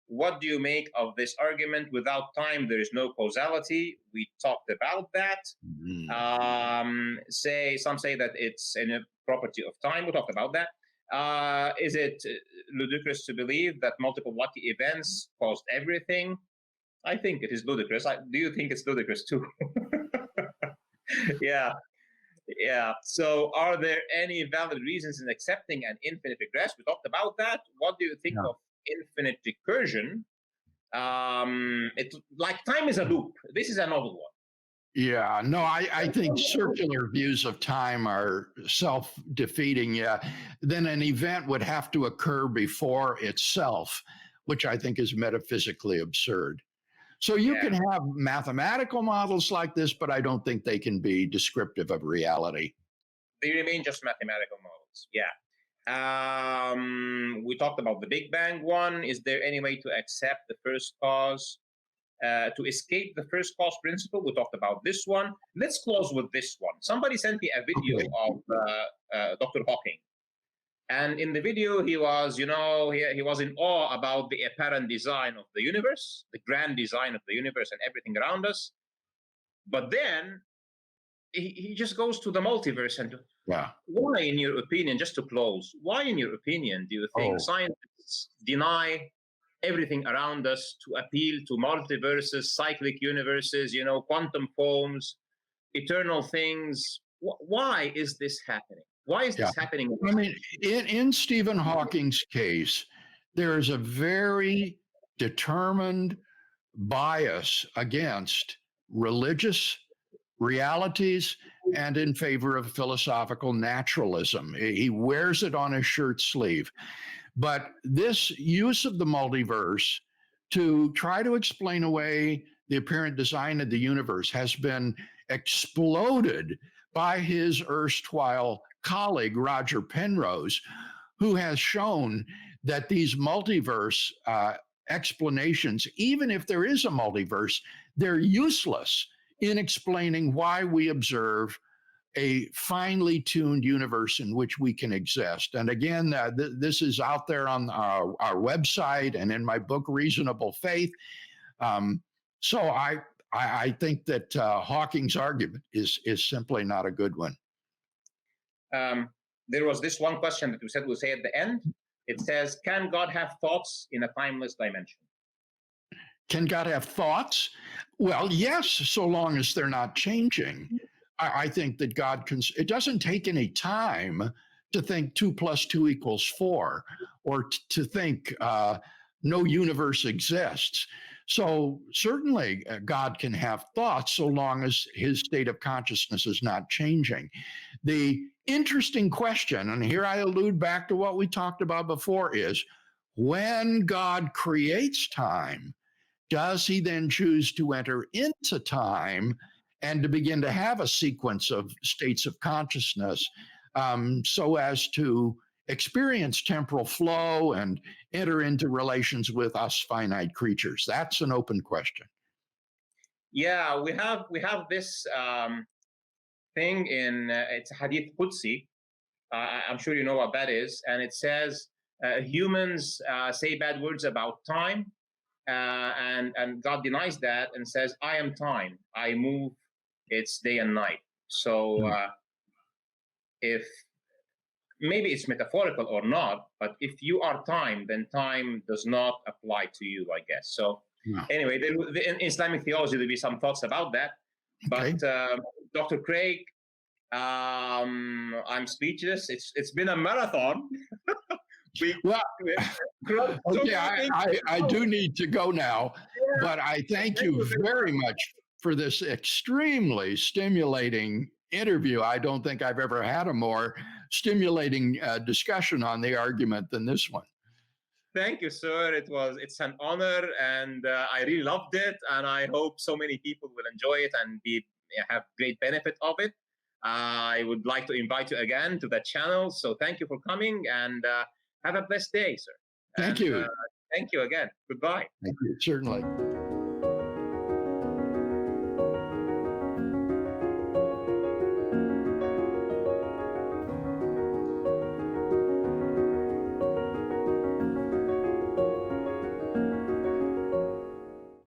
What do you make of this argument? Without time, there is no causality. We talked about that. Some say that it's a property of time. We talked about that. Is it ludicrous to believe that multiple lucky events caused everything? I think it is ludicrous. Do you think it's ludicrous too? Yeah. So are there any valid reasons in accepting an infinite regress? We talked about that. What do you think of infinite recursion? It's like time is a loop. This is a novel one. Yeah, no, I think circular views of time are self-defeating. Yeah, then an event would have to occur before itself, which I think is metaphysically absurd. So you can have mathematical models like this, but I don't think they can be descriptive of reality. They remain just mathematical models. Yeah. We talked about the Big Bang one. Is there any way to accept the first cause, to escape the first cause principle? We talked about this one. Let's close with this one. Somebody sent me a video of Dr. Hawking. And in the video, he was, he was in awe about the apparent design of the universe, the grand design of the universe and everything around us. But then he just goes to the multiverse. And why, in your opinion, just to close, why, in your opinion, do you think scientists deny everything around us to appeal to multiverses, cyclic universes, quantum foams, eternal things? Why is this happening? Why is this happening? I mean, in Stephen Hawking's case, there is a very determined bias against religious realities and in favor of philosophical naturalism. He wears it on his shirt sleeve. But this use of the multiverse to try to explain away the apparent design of the universe has been exploded by his erstwhile colleague, Roger Penrose, who has shown that these multiverse explanations, even if there is a multiverse, they're useless in explaining why we observe a finely tuned universe in which we can exist. And again, this is out there on our website and in my book, Reasonable Faith. So I think that Hawking's argument is simply not a good one. There was this one question that we said we'll say at the end. It says, can God have thoughts in a timeless dimension? Can God have thoughts? Well, yes, so long as they're not changing. I think that God can, it doesn't take any time to think 2 + 2 = 4, or to think no universe exists. So certainly God can have thoughts so long as his state of consciousness is not changing. The interesting question, and here I allude back to what we talked about before, is when God creates time, does he then choose to enter into time and to begin to have a sequence of states of consciousness so as to experience temporal flow and enter into relations with us finite creatures? That's an open question. Yeah, we have this thing in it's Hadith Qudsi. I'm sure you know what that is, and it says humans say bad words about time, and God denies that and says, "I am time. I move. It's day and night." So if maybe it's metaphorical or not, but if you are time, then time does not apply to you, I guess. So anyway, in Islamic theology, there'll be some thoughts about that. Okay. But Dr. Craig, I'm speechless. It's been a marathon. I do need to go now, but I thank you very much for this extremely stimulating interview. I don't think I've ever had a more stimulating discussion on the argument than this one. Thank you, sir. It's an honor, and I really loved it, and I hope so many people will enjoy it and have great benefit of it. I would like to invite you again to the channel. So thank you for coming, and have a blessed day, sir. Thank you. Thank you again. Goodbye. Thank you. Certainly.